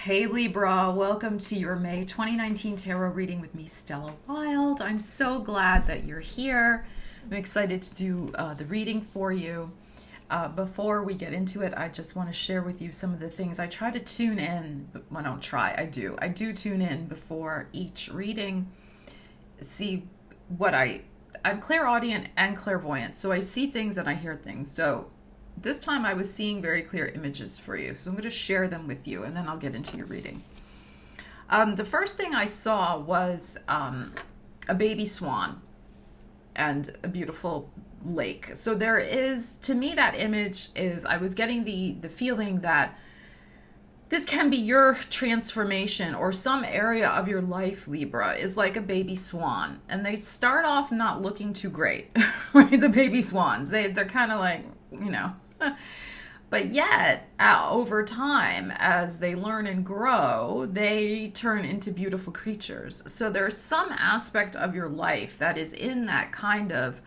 Hey Libra, welcome to your May 2019 tarot reading with me, Stella Wilde. I'm so glad that you're here. I'm excited to do the reading for you. Before we get into it, I just want to share with you some of the things I try to tune in. Well, I don't try, I do. I do tune in before each reading. See what I'm clairaudient and clairvoyant, so I see things and I hear things. So this time I was seeing very clear images for you. So I'm going to share them with you and then I'll get into your reading. The first thing I saw was a baby swan and a beautiful lake. So there is, to me, that image is, I was getting the feeling that this can be your transformation or some area of your life, Libra, is like a baby swan. And they start off not looking too great, right? The baby swans, they're kind of like, you know, but yet over time, as they learn and grow, they turn into beautiful creatures. So there's some aspect of your life that is in that kind of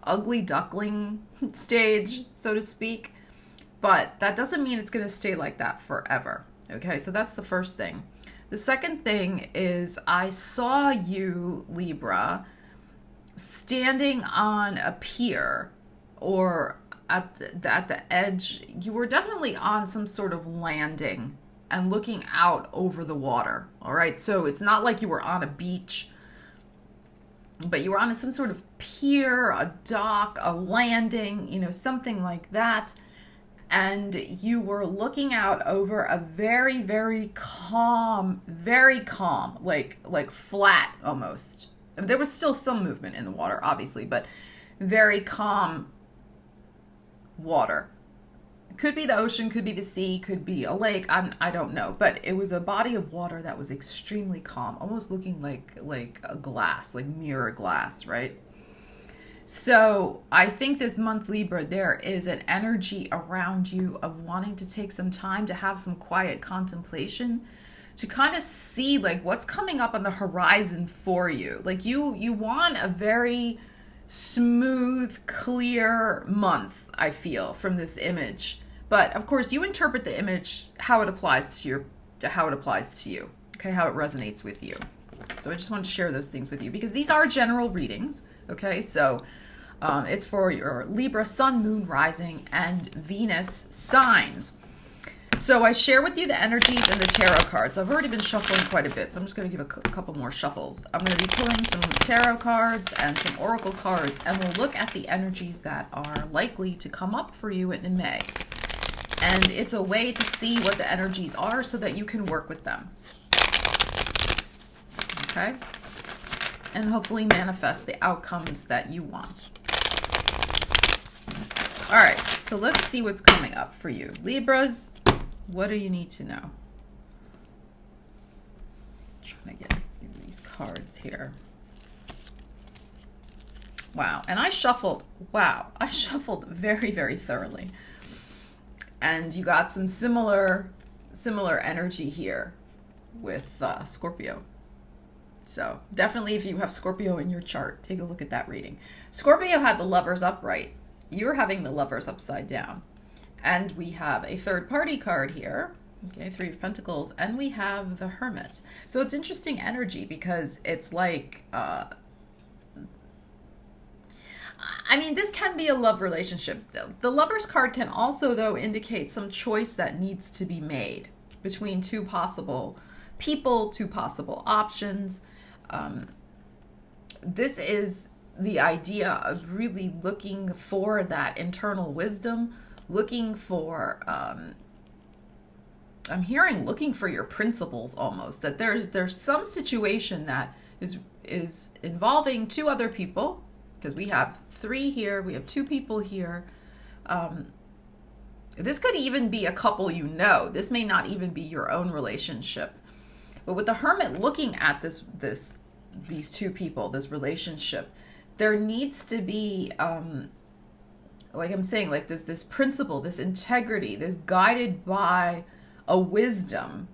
ugly duckling stage, so to speak. But that doesn't mean it's going to stay like that forever. Okay, so that's the first thing. The second thing is I saw you, Libra, standing on a pier or at the edge. You were definitely on some sort of landing and looking out over the water. All right, so it's not like you were on a beach, but you were on some sort of pier, a dock, a landing, you know, something like that. And you were looking out over a very, very calm, like flat almost. There was still some movement in the water, obviously, but very calm water. Could be the ocean, could be the sea, could be a lake. I don't know, but it was a body of water that was extremely calm, almost looking like a glass, like mirror glass, right? So I think this month, Libra, there is an energy around you of wanting to take some time to have some quiet contemplation, to kind of see like what's coming up on the horizon for you. Like you want a very smooth, clear month, I feel, from this image. But of course, you interpret the image how it applies to how it applies to you. Okay, how it resonates with you. So I just want to share those things with you because these are general readings. Okay, so it's for your Libra, Sun, Moon, Rising, and Venus signs. So I share with you the energies and the tarot cards. I've already been shuffling quite a bit, so I'm just going to give a couple more shuffles. I'm going to be pulling some tarot cards and some oracle cards, and we'll look at the energies that are likely to come up for you in May. And it's a way to see what the energies are so that you can work with them. Okay? And hopefully manifest the outcomes that you want. All right, so let's see what's coming up for you. Libras, what do you need to know? Trying to get these cards here. Wow, and I shuffled very, very thoroughly. And you got some similar energy here with Scorpio. So definitely if you have Scorpio in your chart, take a look at that reading. Scorpio had the Lovers upright. You're having the Lovers upside down. And we have a third party card here. Okay, Three of Pentacles. And we have the Hermit. So it's interesting energy because it's like, this can be a love relationship. The Lovers card can also, though, indicate some choice that needs to be made between two possible people, two possible options. This is the idea of really looking for that internal wisdom, looking for, I'm hearing looking for your principles almost, that there's some situation that is involving two other people, because we have three here, we have two people here. This could even be a couple you know. This may not even be your own relationship. But with the Hermit looking at these two people, this relationship, there needs to be, like I'm saying, like this principle, this integrity, this guided by a wisdom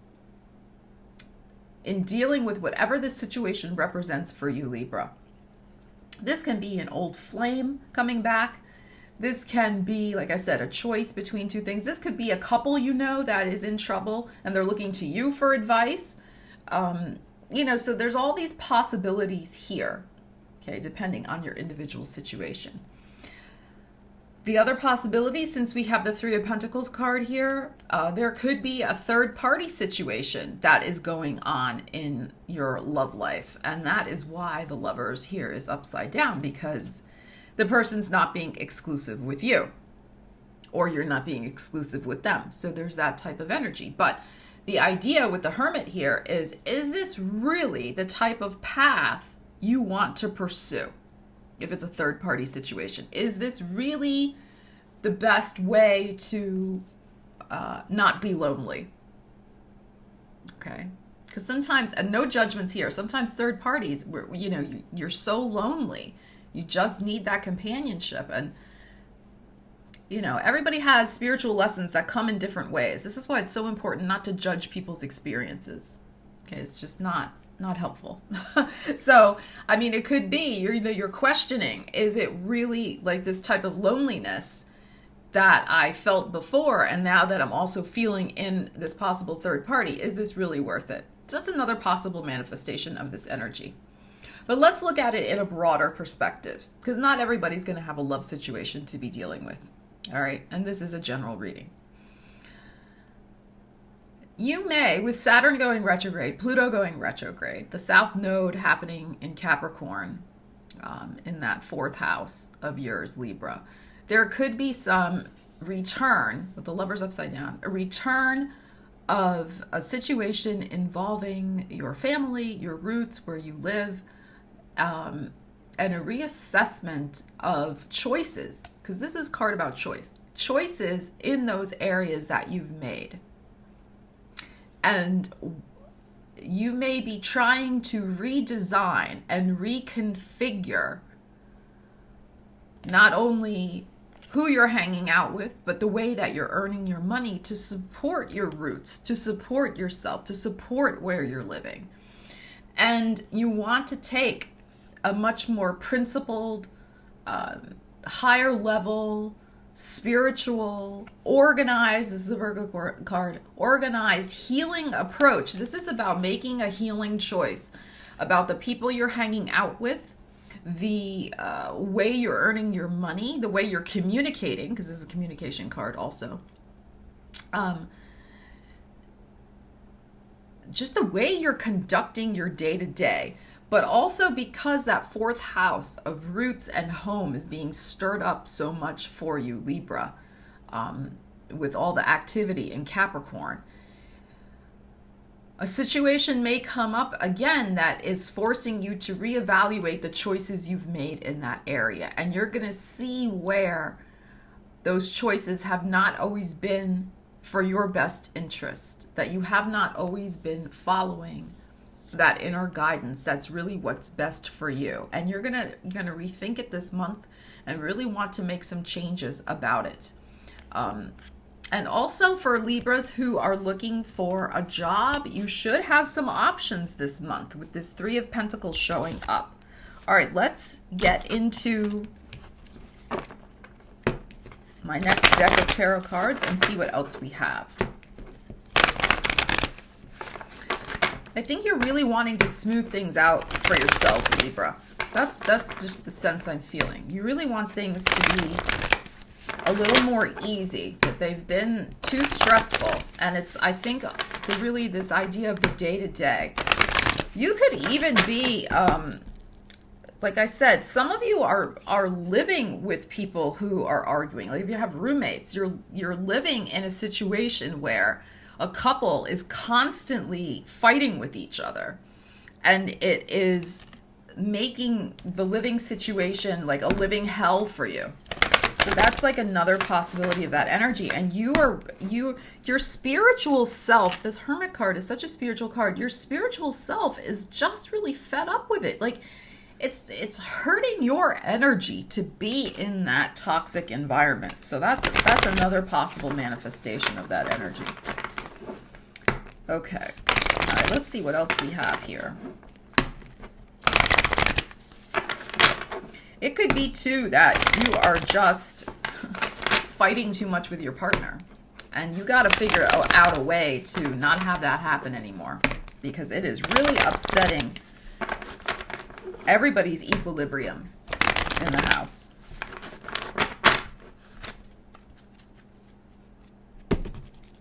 in dealing with whatever this situation represents for you, Libra. This can be an old flame coming back This can be, like I said, a choice between two things. This could be a couple you know that is in trouble and they're looking to you for advice. You know, so there's all these possibilities here, okay, depending on your individual situation. The other possibility, since we have the Three of Pentacles card here, there could be a third-party situation that is going on in your love life. And that is why the Lovers here is upside down, because the person's not being exclusive with you, or you're not being exclusive with them. So there's that type of energy. But the idea with the Hermit here is this really the type of path you want to pursue? If it's a third-party situation, is this really the best way to not be lonely? Okay, because sometimes, and no judgments here, sometimes third parties, you know, you're so lonely, you just need that companionship. And you know, everybody has spiritual lessons that come in different ways. This is why it's so important not to judge people's experiences. Okay, it's just not helpful. So, I mean, it could be you're questioning, is it really like this type of loneliness that I felt before, and now that I'm also feeling in this possible third party, is this really worth it? So that's another possible manifestation of this energy. But let's look at it in a broader perspective, because not everybody's going to have a love situation to be dealing with. All right, and this is a general reading. You may, with Saturn going retrograde, Pluto going retrograde, the South Node happening in Capricorn, in that fourth house of yours, Libra, there could be some return, with the Lovers upside down, a return of a situation involving your family, your roots, where you live, and a reassessment of choices, because this is a card about choices in those areas that you've made. And you may be trying to redesign and reconfigure not only who you're hanging out with, but the way that you're earning your money to support your roots, to support yourself, to support where you're living. And you want to take a much more principled, higher level, spiritual, organized, this is a Virgo card, organized healing approach. This is about making a healing choice, about the people you're hanging out with, the way you're earning your money, the way you're communicating, because this is a communication card also. Just the way you're conducting your day-to-day. But also because that fourth house of roots and home is being stirred up so much for you, Libra, with all the activity in Capricorn. A situation may come up again that is forcing you to reevaluate the choices you've made in that area. And you're going to see where those choices have not always been for your best interest, that you have not always been following that inner guidance that's really what's best for you. And you're gonna rethink it this month and really want to make some changes about it. And also for Libras who are looking for a job, you should have some options this month with this Three of Pentacles showing up. All right, let's get into my next deck of tarot cards and see what else we have. I think you're really wanting to smooth things out for yourself, Libra. That's just the sense I'm feeling. You really want things to be a little more easy, that they've been too stressful. And it's, I think, really this idea of the day-to-day. You could even be, like I said, some of you are living with people who are arguing. Like if you have roommates, you're living in a situation where a couple is constantly fighting with each other, and it is making the living situation like a living hell for you. So that's like another possibility of that energy. And your spiritual self, this Hermit card is such a spiritual card. Your spiritual self is just really fed up with it. Like it's hurting your energy to be in that toxic environment. So that's another possible manifestation of that energy. Okay, all right, let's see what else we have here. It could be, too, that you are just fighting too much with your partner. And you got to figure out a way to not have that happen anymore, because it is really upsetting everybody's equilibrium in the house.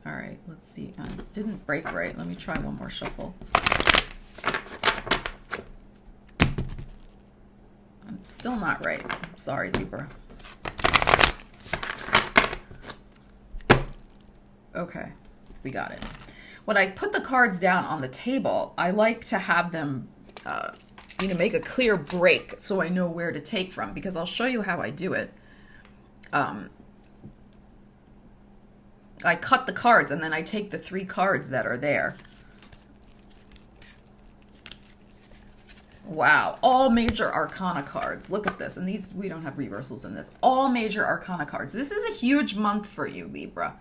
All right, let's see. Didn't break right. Let me try one more shuffle. I'm still not right. I'm sorry, Libra. Okay, we got it. When I put the cards down on the table, I like to have them, make a clear break so I know where to take from, because I'll show you how I do it. I cut the cards and then I take the 3 cards that are there. Wow, all major arcana cards. Look at this. And these, we don't have reversals in this. All major arcana cards. This is a huge month for you, Libra,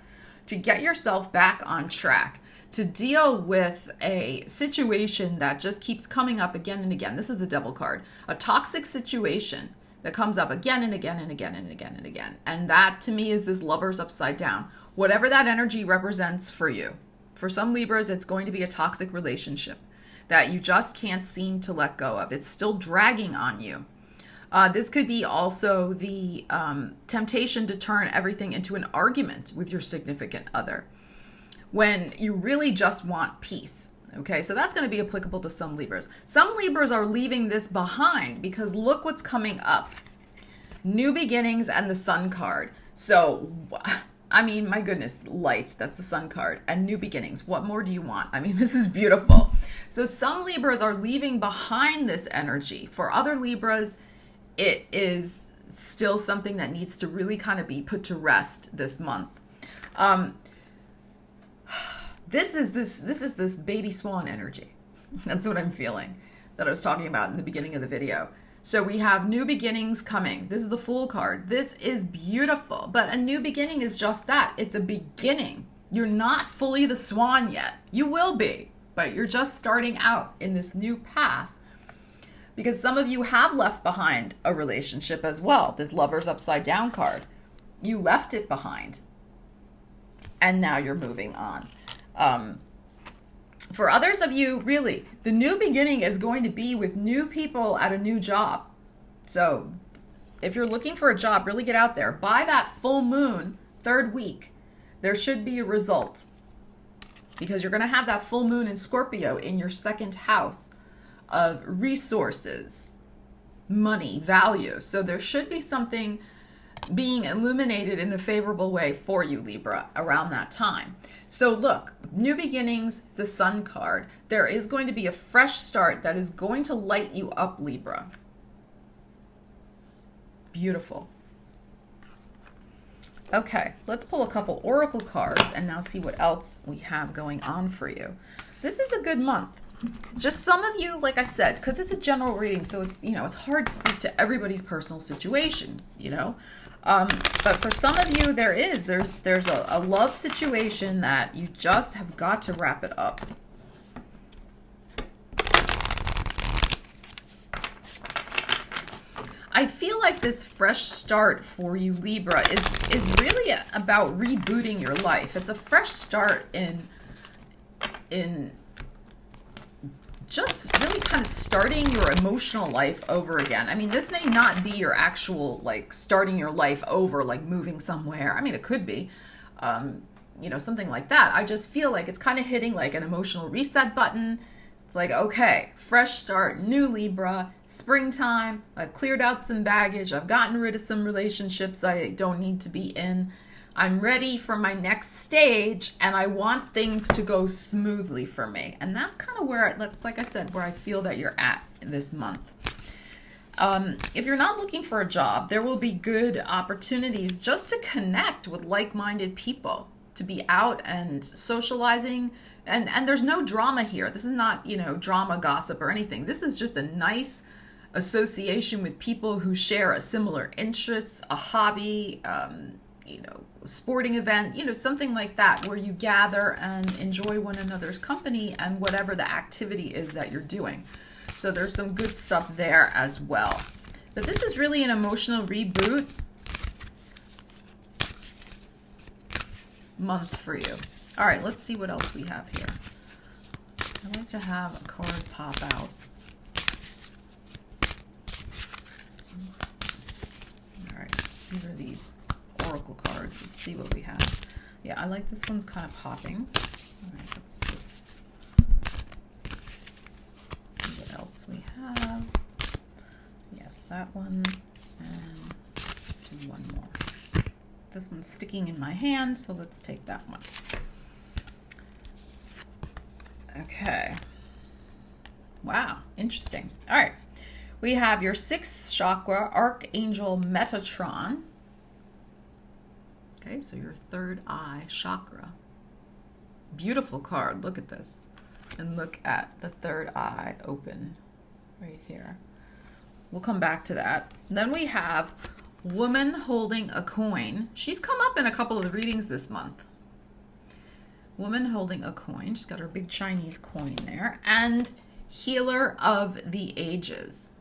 to get yourself back on track, to deal with a situation that just keeps coming up again and again. This is the Devil card. A toxic situation that comes up again and again and again and again and again. And that, to me, is this Lovers upside down. Whatever that energy represents for you. For some Libras, it's going to be a toxic relationship that you just can't seem to let go of. It's still dragging on you. This could be also the temptation to turn everything into an argument with your significant other when you really just want peace. Okay, so that's going to be applicable to some Libras. Some Libras are leaving this behind because look what's coming up. New beginnings and the Sun card. So, I mean, my goodness, light, that's the Sun card. And new beginnings, what more do you want? I mean, this is beautiful. So some Libras are leaving behind this energy. For other Libras, it is still something that needs to really kind of be put to rest this month. This is this baby swan energy. That's what I'm feeling, that I was talking about in the beginning of the video. So we have new beginnings coming. This is the Fool card. This is beautiful, but a new beginning is just that. It's a beginning. You're not fully the swan yet. You will be, but you're just starting out in this new path, because some of you have left behind a relationship as well. This Lovers upside down card. You left it behind, and now you're moving on. For others of you, really, the new beginning is going to be with new people at a new job. So if you're looking for a job, really get out there. By that full moon, 3rd week, there should be a result, because you're going to have that full moon in Scorpio in your 2nd house of resources, money, value. So there should be something being illuminated in a favorable way for you, Libra, around that time. So look, new beginnings, the Sun card. There is going to be a fresh start that is going to light you up, Libra. Beautiful. Okay, let's pull a couple oracle cards and now see what else we have going on for you. This is a good month. Just some of you, like I said, because it's a general reading, so it's, it's hard to speak to everybody's personal situation, but for some of you, there's a love situation that you just have got to wrap it up. I feel like this fresh start for you, Libra, is really about rebooting your life. It's a fresh start in just really kind of starting your emotional life over again. I mean, this may not be your actual, starting your life over, moving somewhere. I mean, it could be, something like that. I just feel like it's kind of hitting like an emotional reset button. It's like, okay, fresh start, new Libra, springtime. I've cleared out some baggage. I've gotten rid of some relationships I don't need to be in. I'm ready for my next stage, and I want things to go smoothly for me. And that's kind of where, like I said, where I feel that you're at this month. If you're not looking for a job, there will be good opportunities just to connect with like-minded people, to be out and socializing. And there's no drama here. This is not, drama, gossip, or anything. This is just a nice association with people who share a similar interests, a hobby, sporting event, something like that, where you gather and enjoy one another's company and whatever the activity is that you're doing. So there's some good stuff there as well. But this is really an emotional reboot. month for you. All right, let's see what else we have here. I like to have a card pop out. All right, these are these oracle cards. Let's see what we have. Yeah, I like this one's kind of popping. All right, let's see. What else we have. Yes, that one, and do one more. This one's sticking in my hand, so let's take that one. Okay. Wow, interesting. All right, we have your 6th chakra, Archangel Metatron. Okay, so your 3rd eye chakra. Beautiful card, look at this. And look at the 3rd eye open right here. We'll come back to that. Then we have woman holding a coin. She's come up in a couple of the readings this month. Woman holding a coin. She's got her big Chinese coin there. And healer of the ages.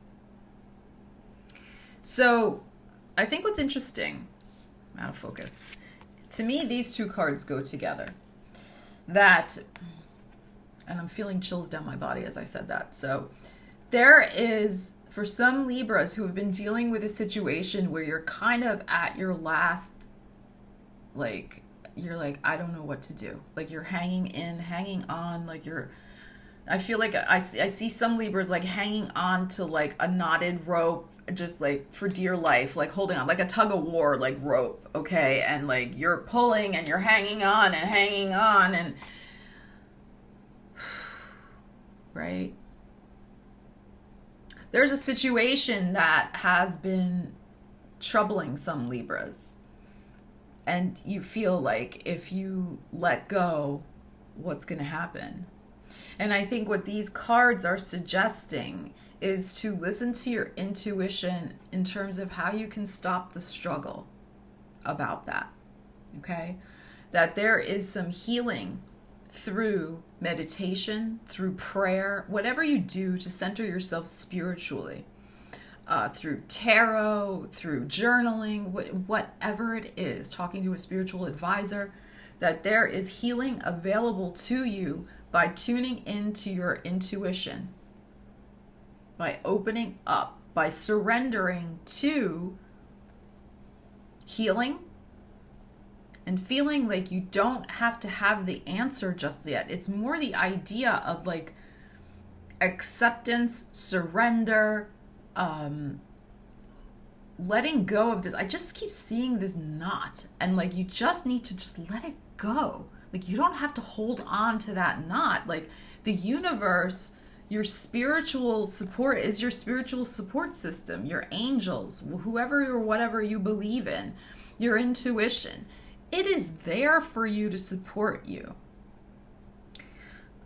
So I think what's interesting, I'm out of focus. To me, these two cards go together. That, and I'm feeling chills down my body as I said that. So there is, for some Libras who have been dealing with a situation where you're kind of at your last, like, you're like, I don't know what to do. Like you're hanging on, like I feel like I see some Libras like hanging on to like a knotted rope, just like for dear life, like holding on, like a tug of war, like rope, okay? And like you're pulling and you're hanging on and right? There's a situation that has been troubling some Libras. And you feel like if you let go, what's going to happen? And I think what these cards are suggesting is to listen to your intuition in terms of how you can stop the struggle about that, okay? That there is some healing through meditation, through prayer, whatever you do to center yourself spiritually. Through tarot, through journaling, whatever it is, talking to a spiritual advisor, that there is healing available to you by tuning into your intuition, by opening up, by surrendering to healing and feeling like you don't have to have the answer just yet. It's more the idea of like acceptance, surrender, letting go of this. I just keep seeing this knot, and like you just need to just let it go. Like you don't have to hold on to that knot. Like the universe, your spiritual support is your spiritual support system, your angels, whoever or whatever you believe in, your intuition. It is there for you to support you.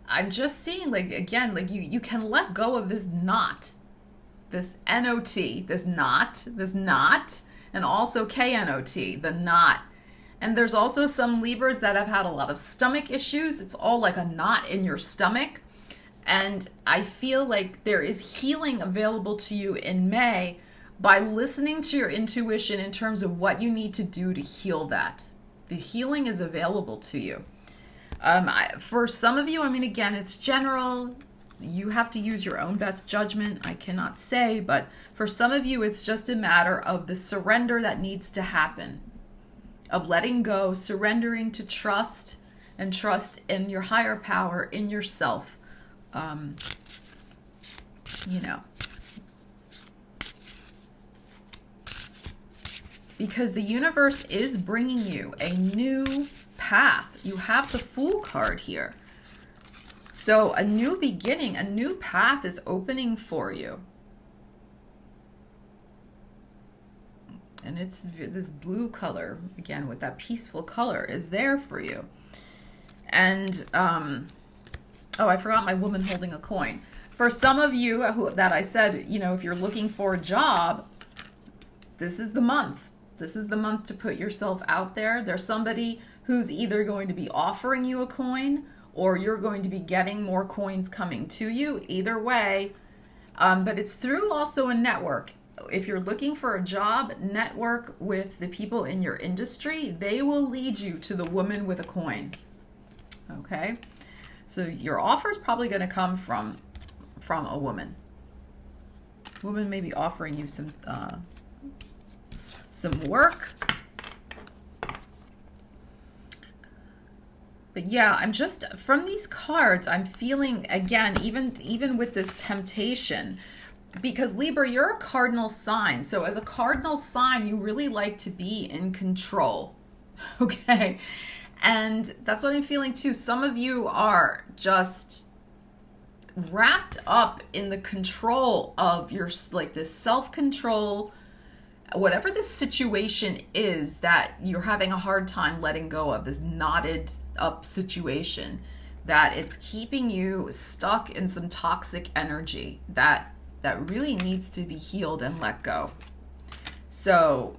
I'm just seeing, like, again, like you can let go of this knot. This N-O-T, this knot, and also K-N-O-T, the knot. And there's also some Libras that have had a lot of stomach issues. It's all like a knot in your stomach. And I feel like there is healing available to you in May by listening to your intuition in terms of what you need to do to heal that. The healing is available to you. For some of you, I mean, again, it's general. You have to use your own best judgment. I cannot say, but for some of you, it's just a matter of the surrender that needs to happen, of letting go, surrendering to trust, and trust in your higher power, in yourself. Because the universe is bringing you a new path. You have the Fool card here. So a new beginning, a new path is opening for you. And it's this blue color, again, with that peaceful color, is there for you. And, oh, I forgot my woman holding a coin. For some of you that I said, if you're looking for a job, this is the month. This is the month to put yourself out there. There's somebody who's either going to be offering you a coin, or you're going to be getting more coins coming to you. Either way, but it's through also a network. if you're looking for a job, network with the people in your industry. They will lead you to the woman with a coin. Okay? So your offer is probably going to come from a woman. Woman may be offering you some work. But yeah, I'm just, from these cards, I'm feeling, again, even with this temptation, because Libra, you're a cardinal sign. So as a cardinal sign, you really like to be in control. Okay? And that's what I'm feeling too. Some of you are just wrapped up in the control of your, like, this self-control, whatever the situation is that you're having a hard time letting go of, this knotted up situation, that it's keeping you stuck in some toxic energy that really needs to be healed and let go. So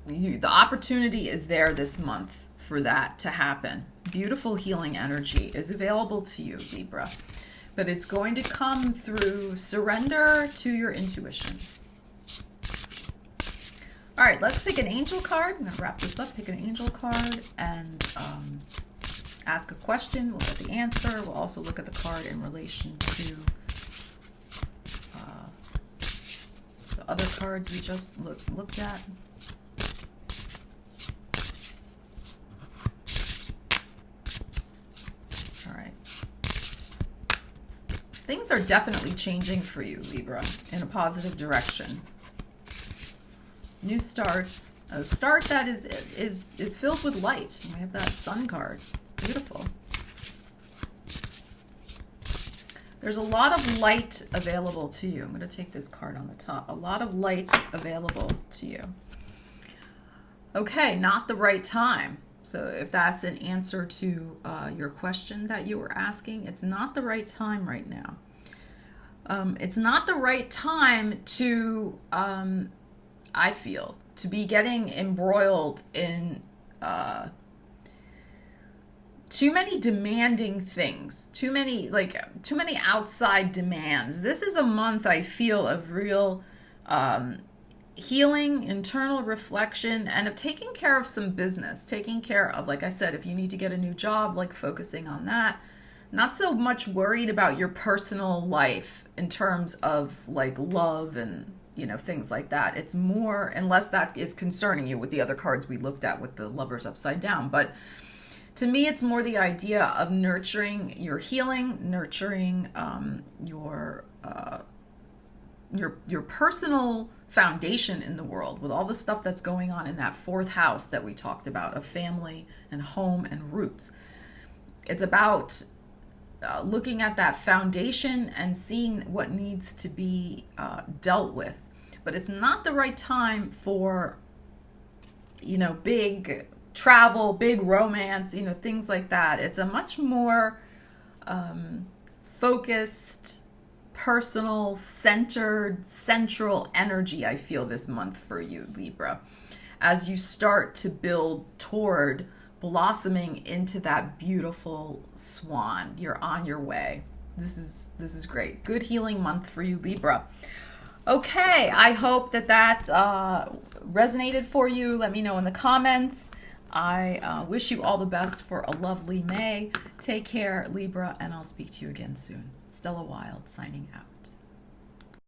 the opportunity is there this month for that to happen. Beautiful healing energy is available to you, Libra, but it's going to come through surrender to your intuition. All right, let's pick an angel card. I'm going to wrap this up. Pick an angel card and ask a question. We'll get the answer. We'll also look at the card in relation to the other cards we just looked at. All right. Things are definitely changing for you, Libra, in a positive direction. New starts, a start that is filled with light. We have that sun card. It's beautiful. There's a lot of light available to you. I'm going to take this card on the top. A lot of light available to you. Okay, not the right time. So if that's an answer to your question that you were asking, it's not the right time right now. It's not the right time to, I feel, to be getting embroiled in too many demanding things, too many outside demands. This is a month, I feel, of real healing, internal reflection, and of taking care of some business, taking care of, like I said, if you need to get a new job, like focusing on that. Not so much worried about your personal life in terms of like love and, you know, things like that. It's more, unless that is concerning you with the other cards we looked at with the lovers upside down. But to me, it's more the idea of nurturing your healing, nurturing your personal foundation in the world with all the stuff that's going on in that fourth house that we talked about of family and home and roots. It's about looking at that foundation and seeing what needs to be dealt with. But it's not the right time for, you know, big travel, big romance, you know, things like that. It's a much more focused, personal, centered, central energy, I feel, this month for you, Libra, as you start to build toward blossoming into that beautiful swan. You're on your way. This is great. Good healing month for you, Libra. Okay, I hope that resonated for you. Let me know in the comments. I wish you all the best for a lovely May. Take care, Libra, and I'll speak to you again soon. Stella Wilde signing out.